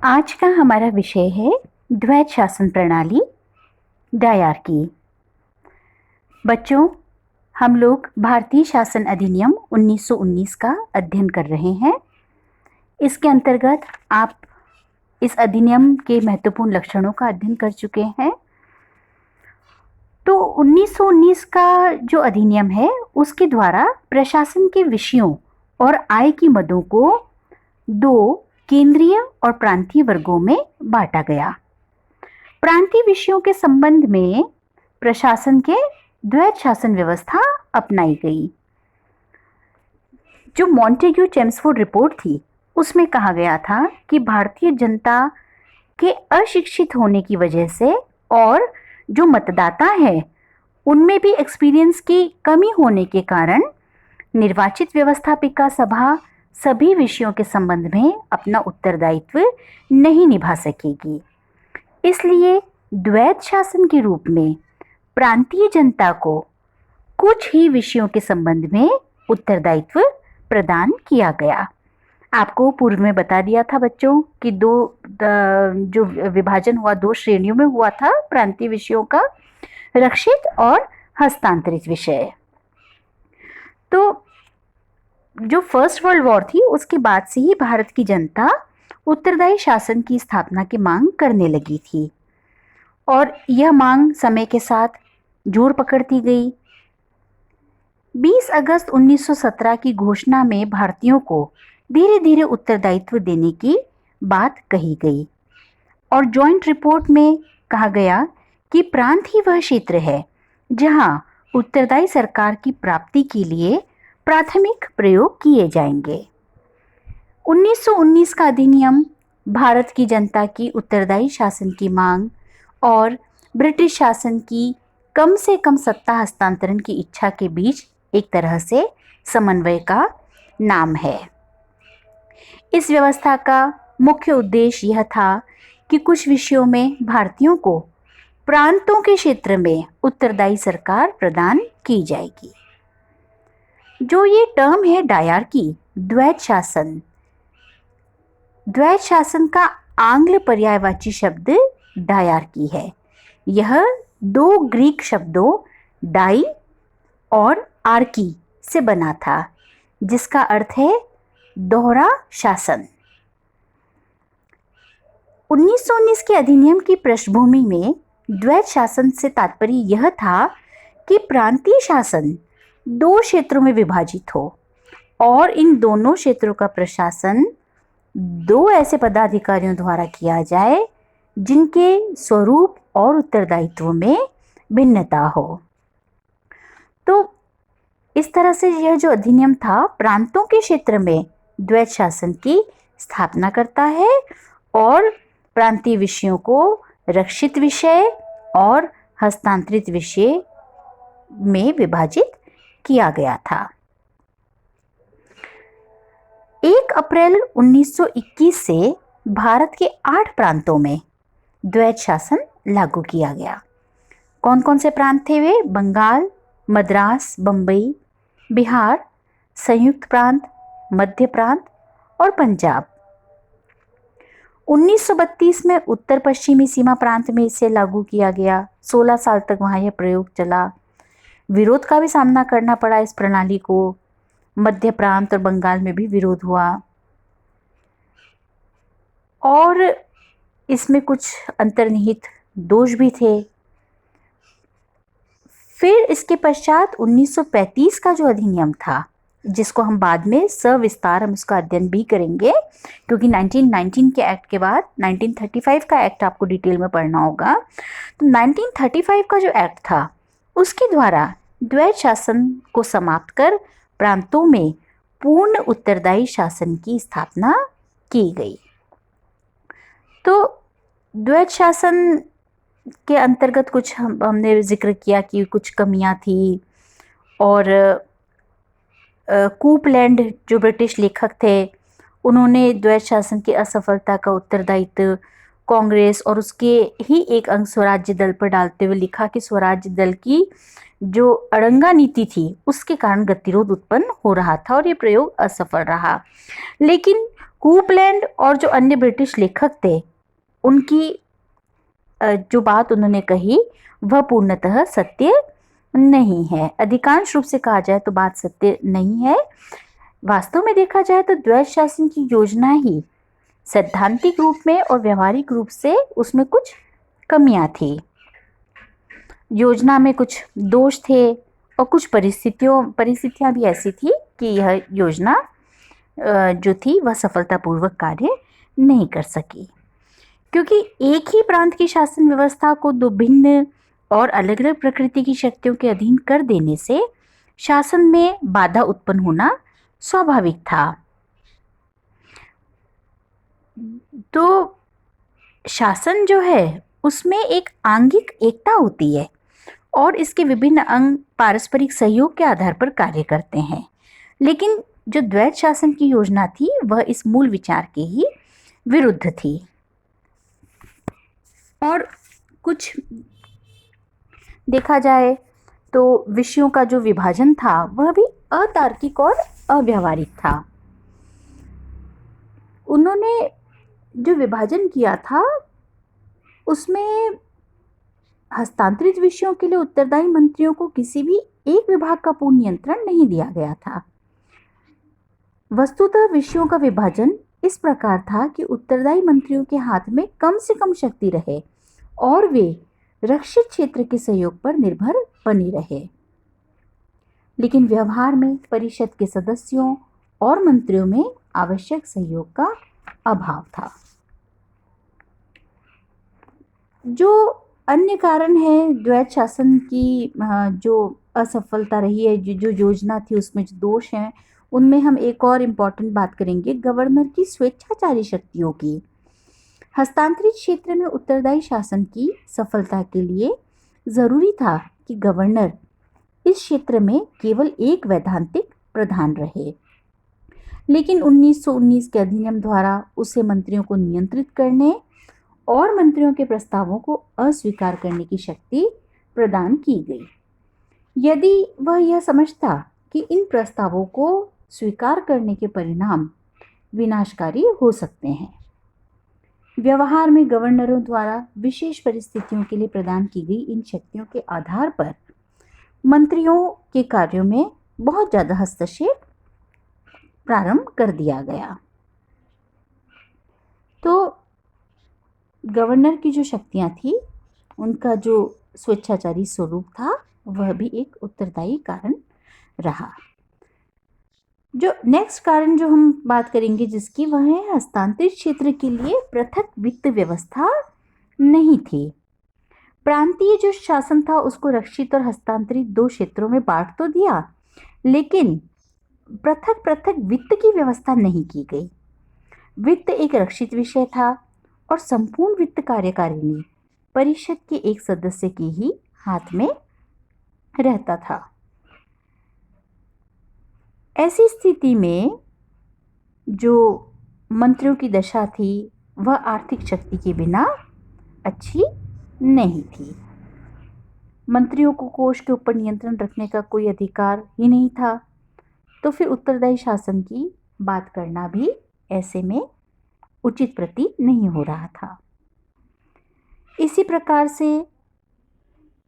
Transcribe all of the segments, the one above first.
आज का हमारा विषय है द्वैध शासन प्रणाली, डायरकी। बच्चों, हम लोग भारतीय शासन अधिनियम 1919 का अध्ययन कर रहे हैं। इसके अंतर्गत आप इस अधिनियम के महत्वपूर्ण लक्षणों का अध्ययन कर चुके हैं। तो 1919 का जो अधिनियम है उसके द्वारा प्रशासन के विषयों और आय की मदों को दो केंद्रीय और प्रांतीय वर्गों में बांटा गया। प्रांतीय विषयों के संबंध में प्रशासन के द्वैध शासन व्यवस्था अपनाई गई। जो मॉन्टेग्यू चेम्सफोर्ड रिपोर्ट थी उसमें कहा गया था कि भारतीय जनता के अशिक्षित होने की वजह से और जो मतदाता है उनमें भी एक्सपीरियंस की कमी होने के कारण निर्वाचित व्यवस्थापिका सभा सभी विषयों के संबंध में अपना उत्तरदायित्व नहीं निभा सकेगी। इसलिए द्वैध शासन के रूप में प्रांतीय जनता को कुछ ही विषयों के संबंध में उत्तरदायित्व प्रदान किया गया। आपको पूर्व में बता दिया था बच्चों कि जो विभाजन हुआ दो श्रेणियों में हुआ था प्रांतीय विषयों का, रक्षित और हस्तांतरित विषय। तो जो फर्स्ट वर्ल्ड वॉर थी उसके बाद से ही भारत की जनता उत्तरदायी शासन की स्थापना की मांग करने लगी थी और यह मांग समय के साथ जोर पकड़ती गई। 20 अगस्त 1917 की घोषणा में भारतीयों को धीरे धीरे उत्तरदायित्व देने की बात कही गई और जॉइंट रिपोर्ट में कहा गया कि प्रांत ही वह क्षेत्र है जहां उत्तरदायी सरकार की प्राप्ति के लिए प्राथमिक प्रयोग किए जाएंगे। 1919 का अधिनियम भारत की जनता की उत्तरदायी शासन की मांग और ब्रिटिश शासन की कम से कम सत्ता हस्तांतरण की इच्छा के बीच एक तरह से समन्वय का नाम है। इस व्यवस्था का मुख्य उद्देश्य यह था कि कुछ विषयों में भारतीयों को प्रांतों के क्षेत्र में उत्तरदायी सरकार प्रदान की जाएगी। जो ये टर्म है डायरकी, द्वैध शासन, द्वैध शासन का आंग्ल पर्यायवाची शब्द डायरकी है। यह दो ग्रीक शब्दों डाई और आर्की से बना था जिसका अर्थ है दोहरा शासन। 1919 के अधिनियम की पृष्ठभूमि में द्वैध शासन से तात्पर्य यह था कि प्रांतीय शासन दो क्षेत्रों में विभाजित हो और इन दोनों क्षेत्रों का प्रशासन दो ऐसे पदाधिकारियों द्वारा किया जाए जिनके स्वरूप और उत्तरदायित्व में भिन्नता हो। तो इस तरह से यह जो अधिनियम था प्रांतों के क्षेत्र में द्वैध शासन की स्थापना करता है और प्रांतीय विषयों को रक्षित विषय और हस्तांतरित विषय में विभाजित किया गया था। 1 अप्रैल 1921 से भारत के 8 प्रांतों में द्वैध शासन लागू किया गया। कौन कौन से प्रांत थे वे? बंगाल, मद्रास, बंबई, बिहार, संयुक्त प्रांत, मध्य प्रांत और पंजाब। 1932 में उत्तर पश्चिमी सीमा प्रांत में इसे लागू किया गया। 16 साल तक वहां यह प्रयोग चला। विरोध का भी सामना करना पड़ा इस प्रणाली को। मध्य प्रांत और बंगाल में भी विरोध हुआ और इसमें कुछ अंतर्निहित दोष भी थे। फिर इसके पश्चात 1935 का जो अधिनियम था जिसको हम बाद में सविस्तार हम उसका अध्ययन भी करेंगे क्योंकि 1919 के एक्ट के बाद 1935 का एक्ट आपको डिटेल में पढ़ना होगा। तो 1935 का जो एक्ट था उसके द्वारा द्वैध शासन को समाप्त कर प्रांतों में पूर्ण उत्तरदायी शासन की स्थापना की गई। तो द्वैध शासन के अंतर्गत कुछ हमने जिक्र किया कि कुछ कमियां थी और कूपलैंड जो ब्रिटिश लेखक थे उन्होंने द्वैध शासन की असफलता का उत्तरदायित्व कांग्रेस और उसके ही एक अंग स्वराज्य दल पर डालते हुए लिखा कि स्वराज्य दल की जो अड़ंगा नीति थी उसके कारण गतिरोध उत्पन्न हो रहा था और ये प्रयोग असफल रहा। लेकिन कूपलैंड और जो अन्य ब्रिटिश लेखक थे, उनकी जो बात उन्होंने कही वह पूर्णतः सत्य नहीं है। अधिकांश रूप से कहा जाए तो बात सत्य नहीं है। वास्तव में देखा जाए तो द्वैत शासन की योजना ही सैद्धांतिक रूप में और व्यवहारिक रूप से उसमें कुछ कमियां थी। योजना में कुछ दोष थे और कुछ परिस्थितियां भी ऐसी थी कि यह योजना जो थी वह सफलतापूर्वक कार्य नहीं कर सकी, क्योंकि एक ही प्रांत की शासन व्यवस्था को दो भिन्न और अलग अलग प्रकृति की शक्तियों के अधीन कर देने से शासन में बाधा उत्पन्न होना स्वाभाविक था। तो शासन जो है उसमें एक आंगिक एकता होती है और इसके विभिन्न अंग पारस्परिक सहयोग के आधार पर कार्य करते हैं। लेकिन जो द्वैत शासन की योजना थी वह इस मूल विचार के ही विरुद्ध थी। और कुछ देखा जाए तो विषयों का जो विभाजन था वह भी अतार्किक और अव्यावहारिक था। उन्होंने जो विभाजन किया था उसमें हस्तांतरित विषयों के लिए उत्तरदायी मंत्रियों को किसी भी एक विभाग का पूर्ण नियंत्रण नहीं दिया गया था। वस्तुतः विषयों का विभाजन इस प्रकार था कि उत्तरदायी मंत्रियों के हाथ में कम से कम शक्ति रहे और वे रक्षित क्षेत्र के सहयोग पर निर्भर बने रहे। लेकिन व्यवहार में परिषद के सदस्यों और मंत्रियों में आवश्यक सहयोग का अभाव था। जो अन्य कारण है द्वैत शासन की जो असफलता रही है, जो योजना थी उसमें जो दोष हैं, उनमें हम एक और इम्पॉर्टेंट बात करेंगे गवर्नर की स्वेच्छाचारी शक्तियों की। हस्तांतरित क्षेत्र में उत्तरदायी शासन की सफलता के लिए जरूरी था कि गवर्नर इस क्षेत्र में केवल एक वैधानिक प्रधान रहे। लेकिन 1919 के अधिनियम द्वारा उसे मंत्रियों को नियंत्रित करने और मंत्रियों के प्रस्तावों को अस्वीकार करने की शक्ति प्रदान की गई। यदि वह यह समझता कि इन प्रस्तावों को स्वीकार करने के परिणाम विनाशकारी हो सकते हैं। व्यवहार में गवर्नरों द्वारा विशेष परिस्थितियों के लिए प्रदान की गई इन शक्तियों के आधार पर मंत्रियों के कार्यों में बहुत ज़्यादा हस्तक्षेप प्रारंभ कर दिया गया। तो गवर्नर की जो शक्तियां थी उनका जो स्वेच्छाचारी स्वरूप था वह भी एक उत्तरदायी कारण रहा। जो नेक्स्ट कारण जो हम बात करेंगे जिसकी वह है हस्तांतरित क्षेत्र के लिए पृथक वित्त व्यवस्था नहीं थी। प्रांतीय जो शासन था उसको रक्षित और हस्तांतरित दो क्षेत्रों में बांट तो दिया, लेकिन पृथक पृथक वित्त की व्यवस्था नहीं की गई। वित्त एक रक्षित विषय था और संपूर्ण वित्त कार्यकारिणी परिषद के एक सदस्य के ही हाथ में रहता था। ऐसी स्थिति में जो मंत्रियों की दशा थी वह आर्थिक शक्ति के बिना अच्छी नहीं थी। मंत्रियों को कोष के ऊपर नियंत्रण रखने का कोई अधिकार ही नहीं था, तो फिर उत्तरदायी शासन की बात करना भी ऐसे में उचित प्रतीत नहीं हो रहा था। इसी प्रकार से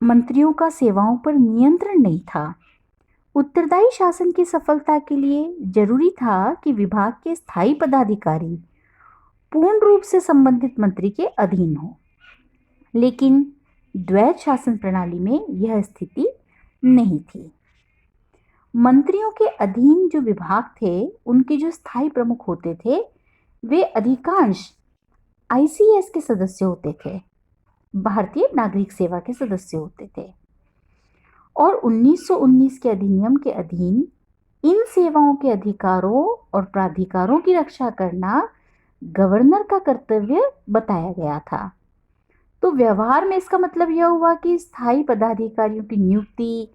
मंत्रियों का सेवाओं पर नियंत्रण नहीं था। उत्तरदायी शासन की सफलता के लिए जरूरी था कि विभाग के स्थायी पदाधिकारी पूर्ण रूप से संबंधित मंत्री के अधीन हो, लेकिन द्वैत शासन प्रणाली में यह स्थिति नहीं थी। मंत्रियों के अधीन जो विभाग थे उनके जो स्थायी प्रमुख होते थे वे अधिकांश आईसीएस के सदस्य होते थे, भारतीय नागरिक सेवा के सदस्य होते थे। और 1919 के अधिनियम के अधीन इन सेवाओं के अधिकारों और प्राधिकारों की रक्षा करना गवर्नर का कर्तव्य बताया गया था। तो व्यवहार में इसका मतलब यह हुआ कि स्थायी पदाधिकारियों की नियुक्ति,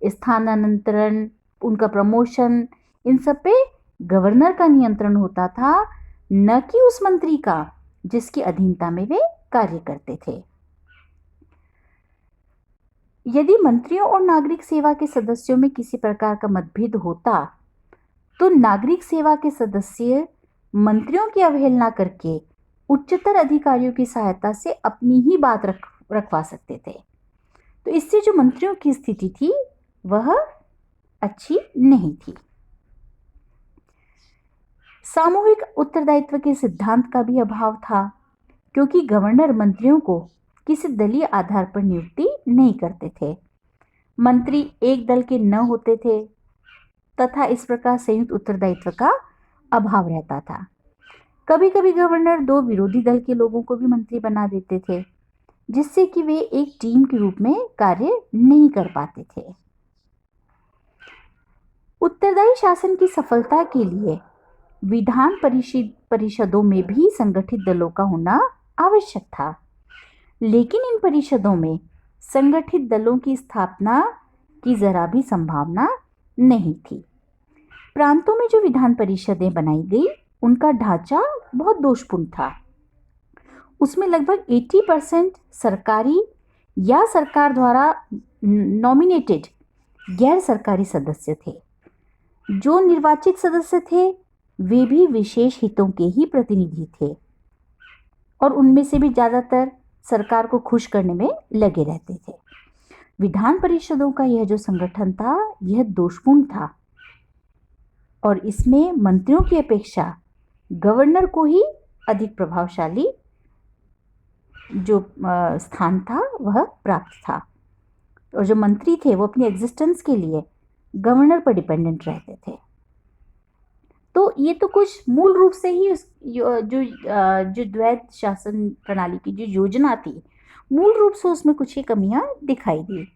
स्थानांतरण, उनका प्रमोशन, इन सब पे गवर्नर का नियंत्रण होता था, न कि उस मंत्री का जिसकी अधीनता में वे कार्य करते थे। यदि मंत्रियों और नागरिक सेवा के सदस्यों में किसी प्रकार का मतभेद होता तो नागरिक सेवा के सदस्य मंत्रियों की अवहेलना करके उच्चतर अधिकारियों की सहायता से अपनी ही बात रखवा सकते थे। तो इससे जो मंत्रियों की स्थिति थी वह अच्छी नहीं थी। सामूहिक उत्तरदायित्व के सिद्धांत का भी अभाव था, क्योंकि गवर्नर मंत्रियों को किसी दलीय आधार पर नियुक्ति नहीं करते थे। मंत्री एक दल के न होते थे तथा इस प्रकार संयुक्त उत्तरदायित्व का अभाव रहता था। कभी कभी गवर्नर दो विरोधी दल के लोगों को भी मंत्री बना देते थे, जिससे कि वे एक टीम के रूप में कार्य नहीं कर पाते थे। उत्तरदायी शासन की सफलता के लिए विधान परिषदों में भी संगठित दलों का होना आवश्यक था, लेकिन इन परिषदों में संगठित दलों की स्थापना की जरा भी संभावना नहीं थी। प्रांतों में जो विधान परिषदें बनाई गई उनका ढांचा बहुत दोषपूर्ण था। उसमें लगभग 80% सरकारी या सरकार द्वारा नॉमिनेटेड गैर सरकारी सदस्य थे। जो निर्वाचित सदस्य थे वे भी विशेष हितों के ही प्रतिनिधि थे और उनमें से भी ज़्यादातर सरकार को खुश करने में लगे रहते थे। विधान परिषदों का यह जो संगठन था यह दोषपूर्ण था और इसमें मंत्रियों की अपेक्षा गवर्नर को ही अधिक प्रभावशाली जो स्थान था वह प्राप्त था। और जो मंत्री थे वो अपनी एग्जिस्टेंस के लिए गवर्नर पर डिपेंडेंट रहते थे। तो ये तो कुछ मूल रूप से ही जो द्वैध शासन प्रणाली की जो योजना थी, मूल रूप से उसमें कुछ ही कमियां दिखाई दी।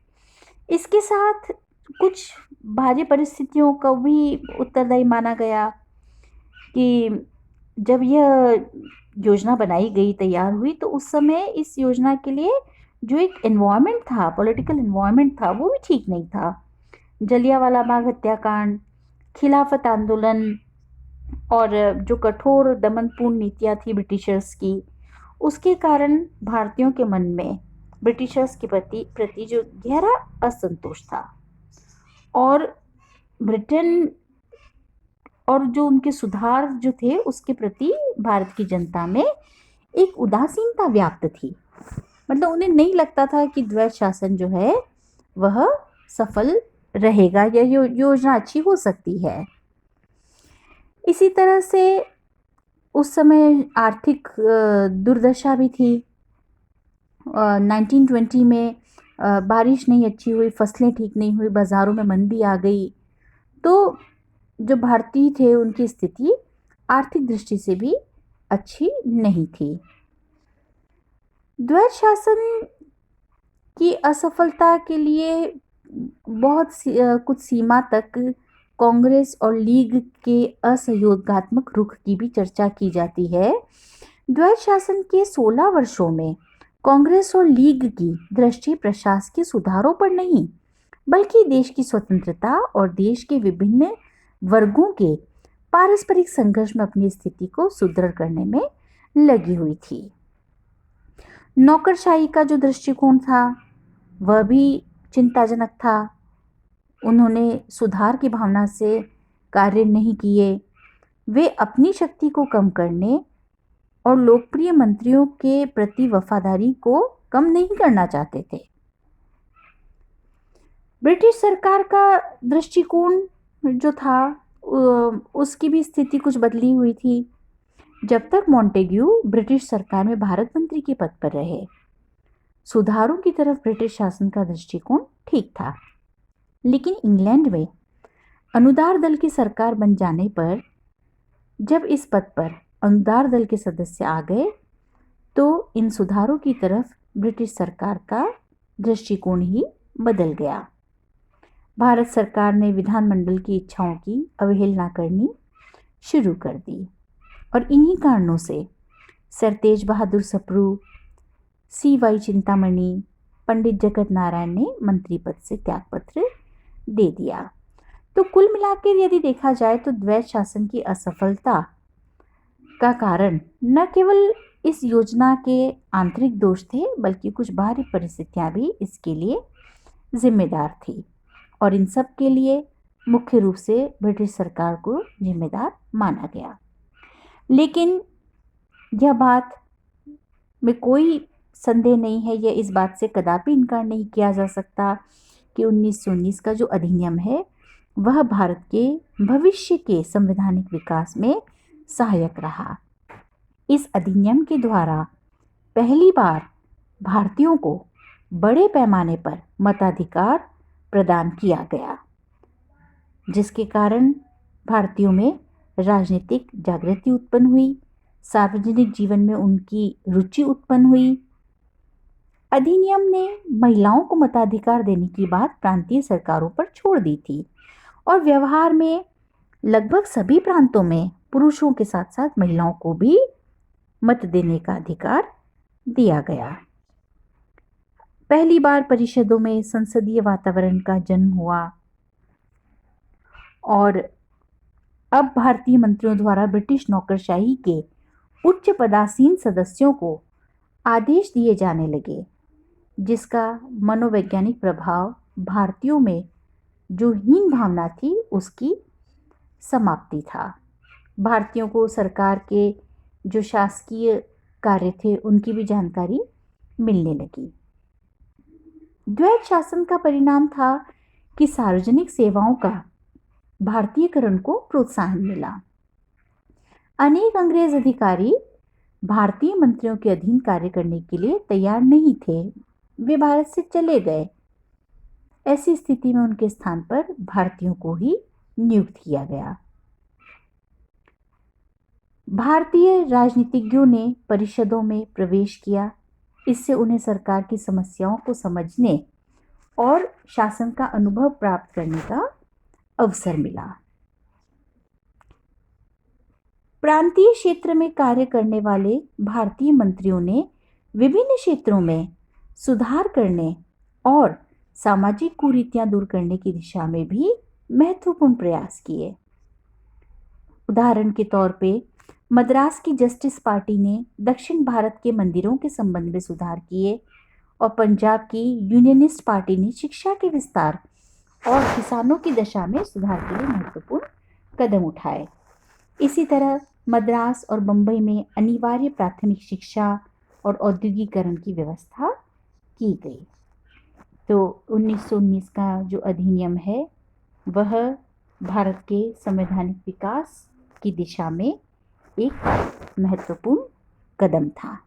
इसके साथ कुछ बाह्य परिस्थितियों का भी उत्तरदायी माना गया कि जब यह योजना बनाई गई, तैयार हुई, तो उस समय इस योजना के लिए जो एक एनवायरनमेंट था, पॉलिटिकल एनवायरनमेंट था, वो भी ठीक नहीं था। जलियांवाला बाग हत्याकांड, खिलाफत आंदोलन और जो कठोर दमनपूर्ण नीतियां थी ब्रिटिशर्स की, उसके कारण भारतीयों के मन में ब्रिटिशर्स के प्रति जो गहरा असंतोष था और ब्रिटेन और जो उनके सुधार जो थे उसके प्रति भारत की जनता में एक उदासीनता व्याप्त थी। मतलब उन्हें नहीं लगता था कि द्वैध शासन जो है वह सफल रहेगा या योजना अच्छी हो सकती है। इसी तरह से उस समय आर्थिक दुर्दशा भी थी। 1920 में बारिश नहीं अच्छी हुई, फसलें ठीक नहीं हुई, बाज़ारों में मंदी आ गई। तो जो भारतीय थे उनकी स्थिति आर्थिक दृष्टि से भी अच्छी नहीं थी। द्वैध शासन की असफलता के लिए बहुत कुछ सीमा तक कांग्रेस और लीग के असहयोगात्मक रुख की भी चर्चा की जाती है। द्वैध शासन के 16 वर्षों में कांग्रेस और लीग की दृष्टि प्रशासकीय सुधारों पर नहीं, बल्कि देश की स्वतंत्रता और देश के विभिन्न वर्गों के पारस्परिक संघर्ष में अपनी स्थिति को सुदृढ़ करने में लगी हुई थी। नौकरशाही का जो दृष्टिकोण था वह भी चिंताजनक था। उन्होंने सुधार की भावना से कार्य नहीं किए। वे अपनी शक्ति को कम करने और लोकप्रिय मंत्रियों के प्रति वफादारी को कम नहीं करना चाहते थे। ब्रिटिश सरकार का दृष्टिकोण जो था उसकी भी स्थिति कुछ बदली हुई थी। जब तक मॉन्टेग्यू ब्रिटिश सरकार में भारत मंत्री के पद पर रहे, सुधारों की तरफ ब्रिटिश शासन का दृष्टिकोण ठीक था। लेकिन इंग्लैंड में अनुदार दल की सरकार बन जाने पर जब इस पद पर अनुदार दल के सदस्य आ गए तो इन सुधारों की तरफ ब्रिटिश सरकार का दृष्टिकोण ही बदल गया। भारत सरकार ने विधानमंडल की इच्छाओं की अवहेलना करनी शुरू कर दी और इन्हीं कारणों से सर तेज बहादुर सप्रू, C.Y. चिंतामणि, पंडित जगत नारायण ने मंत्री पद से त्यागपत्र दे दिया। तो कुल मिलाकर यदि देखा जाए तो द्वैध शासन की असफलता का कारण न केवल इस योजना के आंतरिक दोष थे, बल्कि कुछ बाहरी परिस्थितियां भी इसके लिए जिम्मेदार थी और इन सब के लिए मुख्य रूप से ब्रिटिश सरकार को जिम्मेदार माना गया। लेकिन यह बात में कोई संदेह नहीं है, यह इस बात से कदापि इनकार नहीं किया जा सकता कि 1919 का जो अधिनियम है वह भारत के भविष्य के संवैधानिक विकास में सहायक रहा। इस अधिनियम के द्वारा पहली बार भारतीयों को बड़े पैमाने पर मताधिकार प्रदान किया गया, जिसके कारण भारतीयों में राजनीतिक जागृति उत्पन्न हुई, सार्वजनिक जीवन में उनकी रुचि उत्पन्न हुई। अधिनियम ने महिलाओं को मताधिकार देने की बात प्रांतीय सरकारों पर छोड़ दी थी और व्यवहार में लगभग सभी प्रांतों में पुरुषों के साथ साथ महिलाओं को भी मत देने का अधिकार दिया गया। पहली बार परिषदों में संसदीय वातावरण का जन्म हुआ और अब भारतीय मंत्रियों द्वारा ब्रिटिश नौकरशाही के उच्च पदासीन सदस्यों को आदेश दिए जाने लगे, जिसका मनोवैज्ञानिक प्रभाव भारतीयों में जो हीन भावना थी उसकी समाप्ति था। भारतीयों को सरकार के जो शासकीय कार्य थे उनकी भी जानकारी मिलने लगी। द्वैत शासन का परिणाम था कि सार्वजनिक सेवाओं का भारतीयकरण को प्रोत्साहन मिला। अनेक अंग्रेज अधिकारी भारतीय मंत्रियों के अधीन कार्य करने के लिए तैयार नहीं थे, वे भारत से चले गए। ऐसी स्थिति में उनके स्थान पर भारतीयों को ही नियुक्त किया गया। भारतीय राजनीतिज्ञों ने परिषदों में प्रवेश किया, इससे उन्हें सरकार की समस्याओं को समझने और शासन का अनुभव प्राप्त करने का अवसर मिला। प्रांतीय क्षेत्र में कार्य करने वाले भारतीय मंत्रियों ने विभिन्न क्षेत्रों में सुधार करने और सामाजिक कुरीतियां दूर करने की दिशा में भी महत्वपूर्ण प्रयास किए। उदाहरण के तौर पे मद्रास की जस्टिस पार्टी ने दक्षिण भारत के मंदिरों के संबंध में सुधार किए और पंजाब की यूनियनिस्ट पार्टी ने शिक्षा के विस्तार और किसानों की दशा में सुधार के लिए महत्वपूर्ण कदम उठाए। इसी तरह मद्रास और बंबई में अनिवार्य प्राथमिक शिक्षा और औद्योगिकरण की व्यवस्था की गई। तो 1919 का जो अधिनियम है वह भारत के संवैधानिक विकास की दिशा में एक महत्वपूर्ण कदम था।